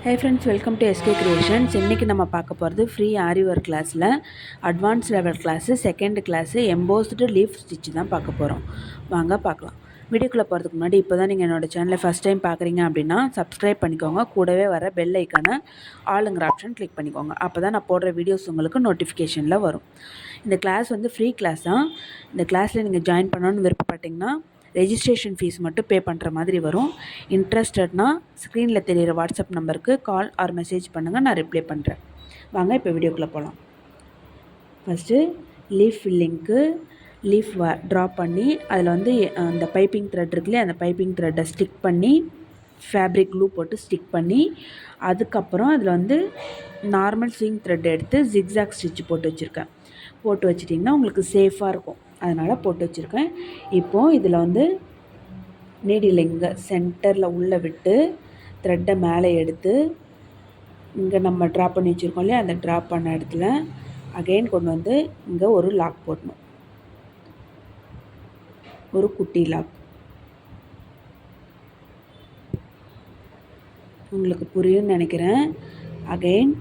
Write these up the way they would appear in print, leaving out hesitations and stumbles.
Hey friends, welcome to SK Creations. இன்னைக்கு நம்ம பார்க்க போகிறது ஃப்ரீ ஆரி ஒர்க் கிளாஸில் advance level class second class embossed leaf stitch தான் பார்க்க போகிறோம். வாங்க பார்க்கலாம். வீடியோக்குள்ளே போகிறதுக்கு முன்னாடி இப்போ தான் நீங்கள் என்னோடய சேனலை ஃபஸ்ட் டைம் பார்க்குறீங்க அப்படின்னா சப்ஸ்கிரைப் பண்ணிக்கோங்க. கூடவே வர பெல் ஐக்கானை ஆளுங்கிற ஆப்ஷன் கிளிக் பண்ணிக்கோங்க. அப்போ தான் நான் போடுற வீடியோஸ் உங்களுக்கு நோட்டிஃபிகேஷனில் வரும். இந்த கிளாஸ் வந்து ஃப்ரீ கிளாஸ் தான். இந்த கிளாஸில் நீங்கள் ஜாயின் பண்ணணும்னு விருப்பப்பட்டிங்கன்னா ரெஜிஸ்ட்ரேஷன் ஃபீஸ் மட்டும் பே பண்ணுற மாதிரி வரும். இன்ட்ரெஸ்டட்னா ஸ்க்ரீனில் தெரிகிற வாட்ஸ்அப் நம்பருக்கு கால் ஆர் மெசேஜ் பண்ணுங்கள், நான் ரிப்ளை பண்ணுறேன். வாங்க இப்போ வீடியோக்குள்ளே போகலாம். ஃபஸ்ட்டு லீஃப் ஃபில்லிங்க்கு லீஃப் ட்ரா பண்ணி அதில் வந்து அந்த பைப்பிங் த்ரெட் இருக்குல்லையே அந்த பைப்பிங் த்ரெட்டை ஸ்டிக் பண்ணி ஃபேப்ரிக் க்ளூ போட்டு ஸ்டிக் பண்ணி அதுக்கப்புறம் அதில் வந்து நார்மல் ஸ்விங் த்ரெட் எடுத்து ஜிக்ஸாக் ஸ்டிச் போட்டு வச்சிட்டிங்கன்னா உங்களுக்கு சேஃபாக இருக்கும். அதனால் போட்டு வச்சுருக்கேன். இப்போது இதில் வந்து நீடில் இங்கே சென்டரில் உள்ளே விட்டு த்ரெட்டை மேலே எடுத்து இங்கே நம்ம ட்ரா பண்ணி வச்சுருக்கோம் இல்லையா, அந்த ட்ரா பண்ண இடத்துல அகெயின் கொண்டு வந்து இங்கே ஒரு லாக் போடணும், ஒரு குட்டி லாக். உங்களுக்கு புரியும்னு நினைக்கிறேன். அகெயின்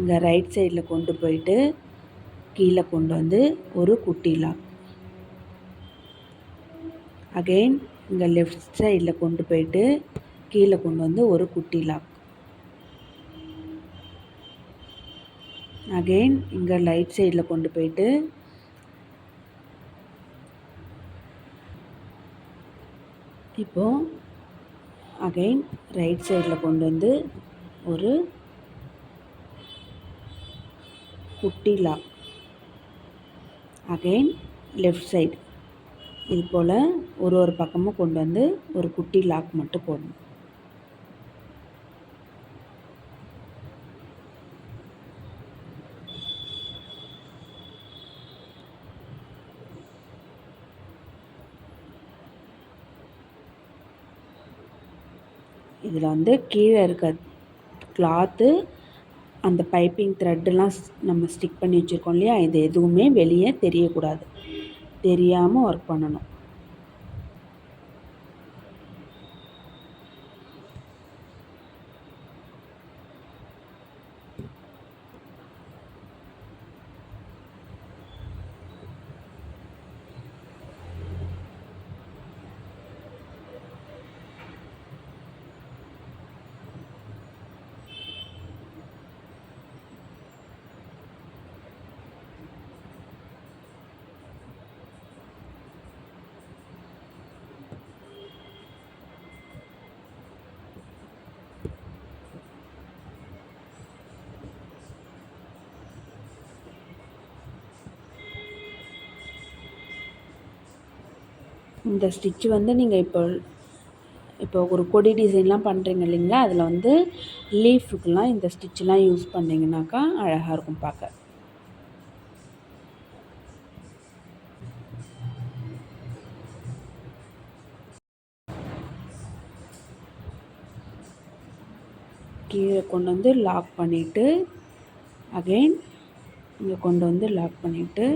இங்கே ரைட் சைடில் கொண்டு போயிட்டு கீழே கொண்டு வந்து ஒரு குட்டி லாக். அகெயின் இங்கே லெஃப்ட் சைடில் கொண்டு போயிட்டு கீழே கொண்டு வந்து ஒரு குட்டி லாக். அகெயின் இங்கே ரைட் சைடில் கொண்டு போயிட்டு இப்போது அகெயின் ரைட் சைடில் கொண்டு வந்து ஒரு குட்டி லாக். அகெயின் லெஃப்ட் சைடு இது போல் ஒரு பக்கமும் கொண்டு வந்து ஒரு குட்டி லாக் மட்டும் போடணும். இதில் வந்து கீழே இருக்க கிளாத்து அந்த பைப்பிங் த்ரெட்டெல்லாம் நம்ம ஸ்டிக் பண்ணி வச்சுருக்கோம் இல்லையா, இது எதுவுமே வெளியே தெரியக்கூடாது. தெரியாமல் ஒர்க் பண்ணணும். இந்த ஸ்டிச்சு வந்து நீங்கள் இப்போ ஒரு கொடி டிசைன்லாம் பண்ணுறீங்க இல்லைங்களா, அதில் வந்து லீஃபுக்கெலாம் இந்த ஸ்டிச்செலாம் யூஸ் பண்ணிங்கனாக்கா அழகாக இருக்கும் பார்க்க. கீழே கொண்டு வந்து லாக் பண்ணிவிட்டு அகெயின் இங்கே கொண்டு வந்து லாக் பண்ணிவிட்டு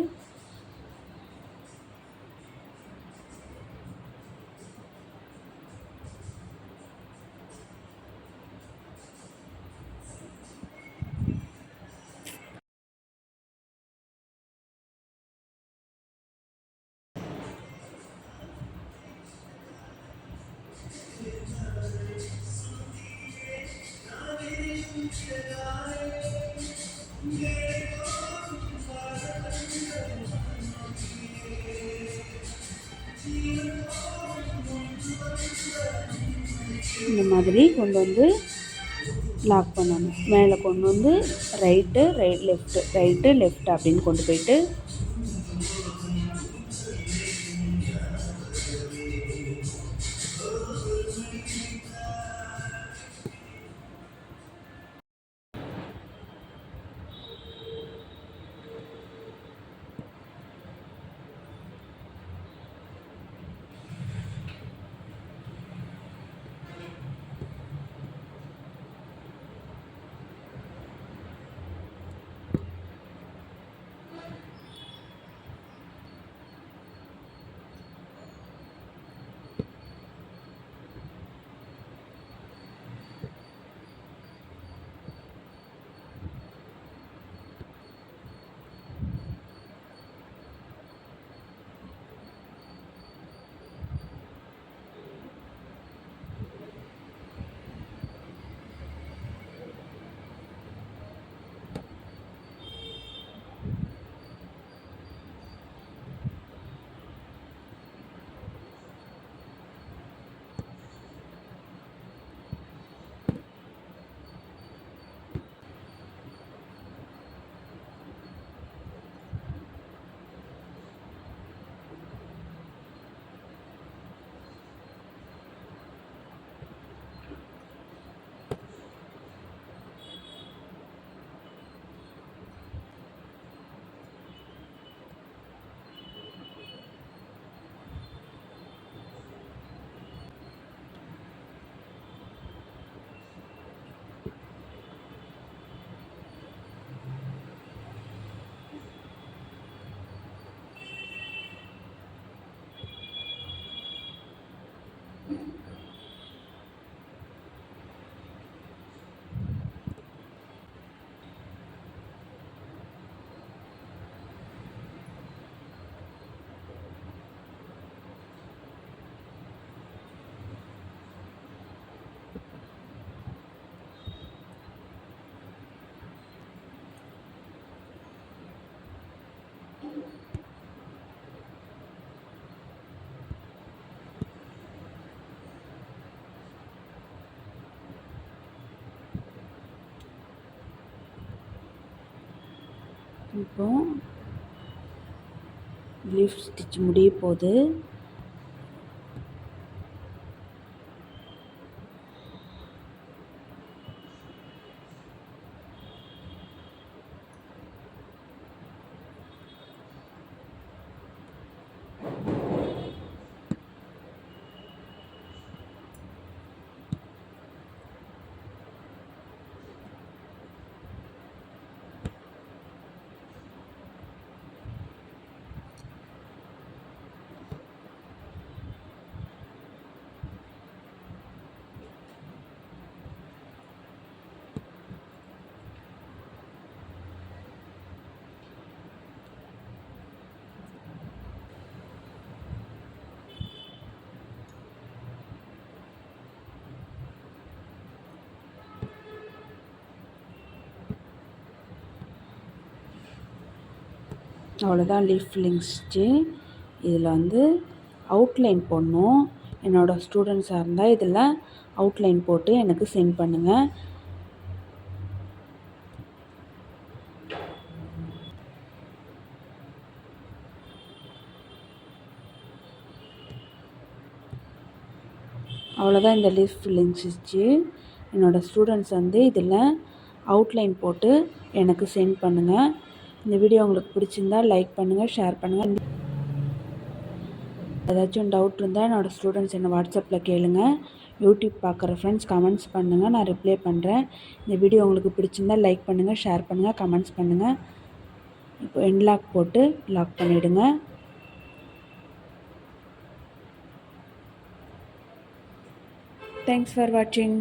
இந்த மாதிரி கொண்டு வந்து லாக் பண்ணணும். மேலே கொண்டு வந்து ரைட்டு லெஃப்ட் அப்படின்னு கொண்டு போயிட்டு இப்போ லீஃப் ஸ்டிச் முடிய போகுது. அவ்வளோதான் லீஃப் ஃபில்லிங் ஸ்டிச்சு. இதில் வந்து அவுட்லைன் போடணும். என்னோடய ஸ்டூடெண்ட்ஸாக இருந்தால் இதில் அவுட்லைன் போட்டு எனக்கு சென்ட் பண்ணுங்கள். அவ்வளோதான் இந்த லீஃப் ஃபில்லிங் ஸ்டிச்சு. என்னோடய ஸ்டூடெண்ட்ஸ் வந்து இதில் அவுட்லைன் போட்டு எனக்கு சென்ட் பண்ணுங்கள். இந்த வீடியோ உங்களுக்கு பிடிச்சிருந்தால் லைக் பண்ணுங்கள், ஷேர் பண்ணுங்கள். ஏதாச்சும் டவுட் இருந்தால் என்னோடய ஸ்டூடெண்ட்ஸ் என்னை வாட்ஸ்அப்பில் கேளுங்க. யூடியூப் பார்க்குற ஃப்ரெண்ட்ஸ் கமெண்ட்ஸ் பண்ணுங்கள், நான் ரிப்ளை பண்ணுறேன். இந்த வீடியோ உங்களுக்கு பிடிச்சிருந்தால் லைக் பண்ணுங்கள், ஷேர் பண்ணுங்கள், கமெண்ட்ஸ் பண்ணுங்கள். இப்போ எண்ட் லாக் போட்டு லாக் பண்ணிவிடுங்க. தேங்க்ஸ் ஃபார் வாட்சிங்.